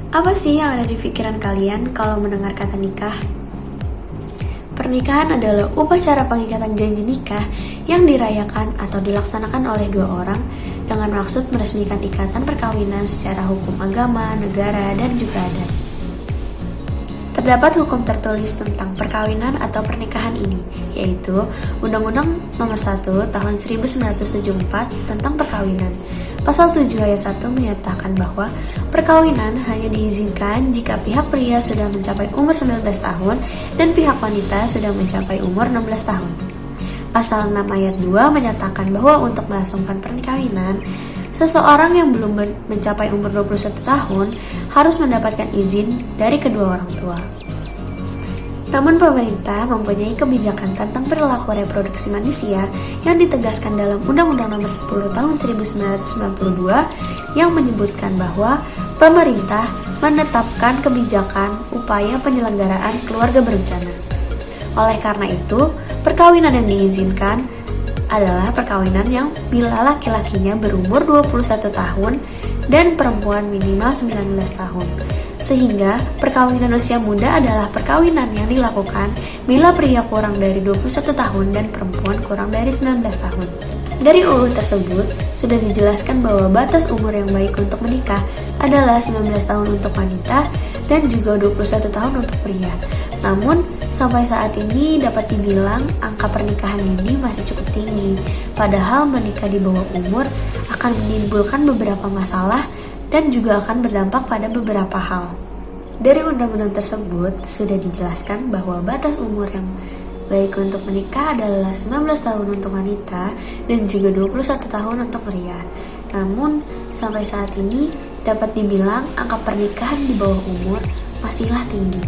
Apa sih yang ada di pikiran kalian kalau mendengar kata nikah? Pernikahan adalah upacara pengikatan janji nikah yang dirayakan atau dilaksanakan oleh dua orang dengan maksud meresmikan ikatan perkawinan secara hukum agama, negara, dan juga adat. Terdapat hukum tertulis tentang perkawinan atau pernikahan ini, yaitu Undang-Undang Nomor 1 Tahun 1974 tentang perkawinan. Pasal 7 ayat 1 menyatakan bahwa perkawinan hanya diizinkan jika pihak pria sudah mencapai umur 19 tahun dan pihak wanita sudah mencapai umur 16 tahun. Pasal 6 ayat 2 menyatakan bahwa untuk melangsungkan perkawinan, seseorang yang belum mencapai umur 21 tahun harus mendapatkan izin dari kedua orang tua. Namun pemerintah mempunyai kebijakan tentang perilaku reproduksi manusia yang ditegaskan dalam Undang-Undang Nomor 10 Tahun 1992 yang menyebutkan bahwa pemerintah menetapkan kebijakan upaya penyelenggaraan keluarga berencana. Oleh karena itu, perkawinan yang diizinkan adalah perkawinan yang bila laki-lakinya berumur 21 tahun dan perempuan minimal 19 tahun. Sehingga perkawinan usia muda adalah perkawinan yang dilakukan bila pria kurang dari 21 tahun dan perempuan kurang dari 19 tahun. Dari UU tersebut, sudah dijelaskan bahwa batas umur yang baik untuk menikah adalah 19 tahun untuk wanita dan juga 21 tahun untuk pria. Namun, sampai saat ini dapat dibilang angka pernikahan ini masih cukup tinggi. Padahal menikah di bawah umur akan menimbulkan beberapa masalah dan juga akan berdampak pada beberapa hal. Dari undang-undang tersebut sudah dijelaskan bahwa batas umur yang baik untuk menikah adalah 19 tahun untuk wanita dan juga 21 tahun untuk pria. Namun, sampai saat ini dapat dibilang angka pernikahan di bawah umur masihlah tinggi.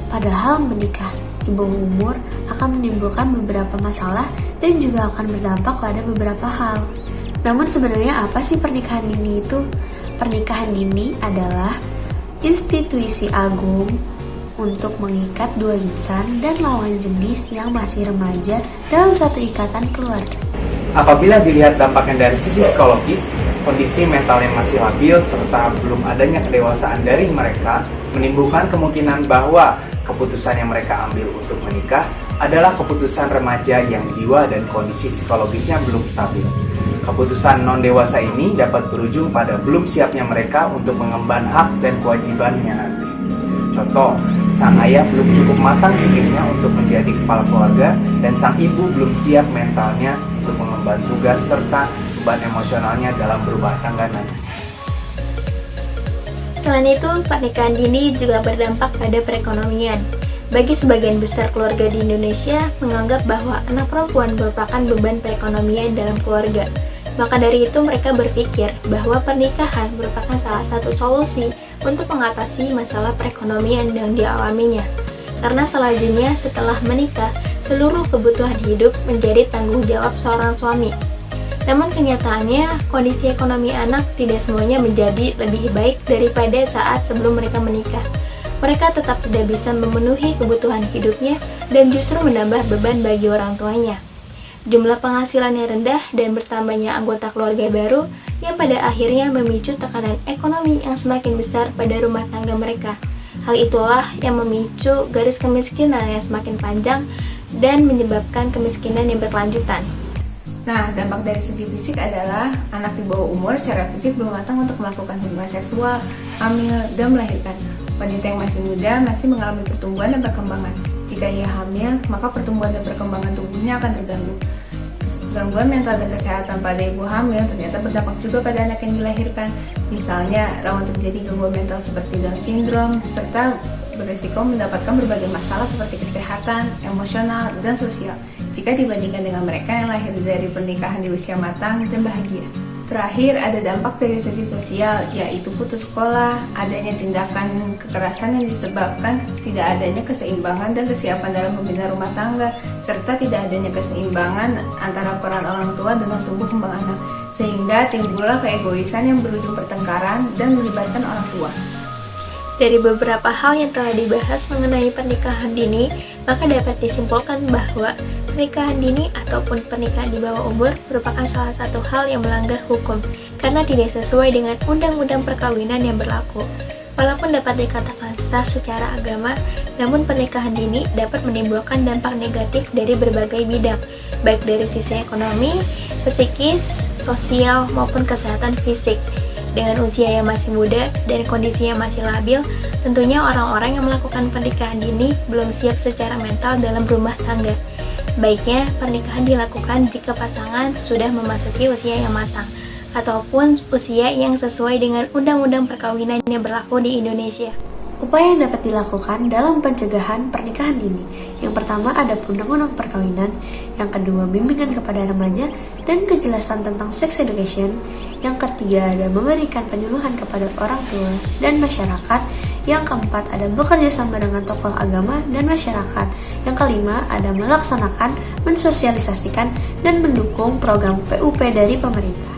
Padahal menikah di bawah umur akan menimbulkan beberapa masalah dan juga akan berdampak pada beberapa hal. Namun sebenarnya apa sih pernikahan dini itu? Pernikahan dini adalah institusi agung untuk mengikat dua insan dan lawan jenis yang masih remaja dalam satu ikatan keluarga. Apabila dilihat dampaknya dari sisi psikologis, kondisi mental yang masih labil serta belum adanya kedewasaan dari mereka menimbulkan kemungkinan bahwa keputusan yang mereka ambil untuk menikah adalah keputusan remaja yang jiwa dan kondisi psikologisnya belum stabil. Keputusan non-dewasa ini dapat berujung pada belum siapnya mereka untuk mengemban hak dan kewajibannya nanti. Contoh, sang ayah belum cukup matang psikisnya untuk menjadi kepala keluarga dan sang ibu belum siap mentalnya untuk mengemban tugas serta beban emosionalnya dalam berumah tangga nanti. Selain itu, pernikahan dini juga berdampak pada perekonomian. Bagi sebagian besar keluarga di Indonesia menganggap bahwa anak perempuan merupakan beban perekonomian dalam keluarga. Maka dari itu mereka berpikir bahwa pernikahan merupakan salah satu solusi untuk mengatasi masalah perekonomian yang dialaminya. Karena selanjutnya setelah menikah, seluruh kebutuhan hidup menjadi tanggung jawab seorang suami. Namun kenyataannya, kondisi ekonomi anak tidak semuanya menjadi lebih baik daripada saat sebelum mereka menikah. Mereka tetap tidak bisa memenuhi kebutuhan hidupnya dan justru menambah beban bagi orang tuanya. Jumlah penghasilannya rendah dan bertambahnya anggota keluarga baru yang pada akhirnya memicu tekanan ekonomi yang semakin besar pada rumah tangga mereka. Hal itulah yang memicu garis kemiskinan yang semakin panjang dan menyebabkan kemiskinan yang berkelanjutan. Nah, dampak dari segi fisik adalah anak di bawah umur secara fisik belum matang untuk melakukan hubungan seksual, hamil, dan melahirkan. Wanita yang masih muda masih mengalami pertumbuhan dan perkembangan. Jika ia hamil, maka pertumbuhan dan perkembangan tubuhnya akan terganggu. Gangguan mental dan kesehatan pada ibu hamil ternyata berdampak juga pada anak yang dilahirkan. Misalnya, rawan terjadi gangguan mental seperti Down syndrome, serta berisiko mendapatkan berbagai masalah seperti kesehatan, emosional, dan sosial jika dibandingkan dengan mereka yang lahir dari pernikahan di usia matang dan bahagia. Terakhir, ada dampak dari segi sosial, yaitu putus sekolah, adanya tindakan kekerasan yang disebabkan tidak adanya keseimbangan dan kesiapan dalam membina rumah tangga, serta tidak adanya keseimbangan antara peran orang tua dengan tumbuh kembang anak, sehingga timbullah keegoisan yang berujung pertengkaran dan melibatkan orang tua. Dari beberapa hal yang telah dibahas mengenai pernikahan dini, maka dapat disimpulkan bahwa pernikahan dini ataupun pernikahan di bawah umur merupakan salah satu hal yang melanggar hukum karena tidak sesuai dengan undang-undang perkawinan yang berlaku. Walaupun dapat dikatakan sah secara agama, namun pernikahan dini dapat menimbulkan dampak negatif dari berbagai bidang, baik dari sisi ekonomi, psikis, sosial, maupun kesehatan fisik. Dengan usia yang masih muda dan kondisi yang masih labil, tentunya orang-orang yang melakukan pernikahan dini belum siap secara mental dalam rumah tangga. Baiknya pernikahan dilakukan jika pasangan sudah memasuki usia yang matang, ataupun usia yang sesuai dengan undang-undang perkawinan yang berlaku di Indonesia. Upaya yang dapat dilakukan dalam pencegahan pernikahan dini. Yang pertama ada undang-undang perkawinan, yang kedua bimbingan kepada remaja dan kejelasan tentang sex education, yang ketiga ada memberikan penyuluhan kepada orang tua dan masyarakat, yang keempat ada bekerja sama dengan tokoh agama dan masyarakat, yang kelima ada melaksanakan, mensosialisasikan, dan mendukung program PUP dari pemerintah.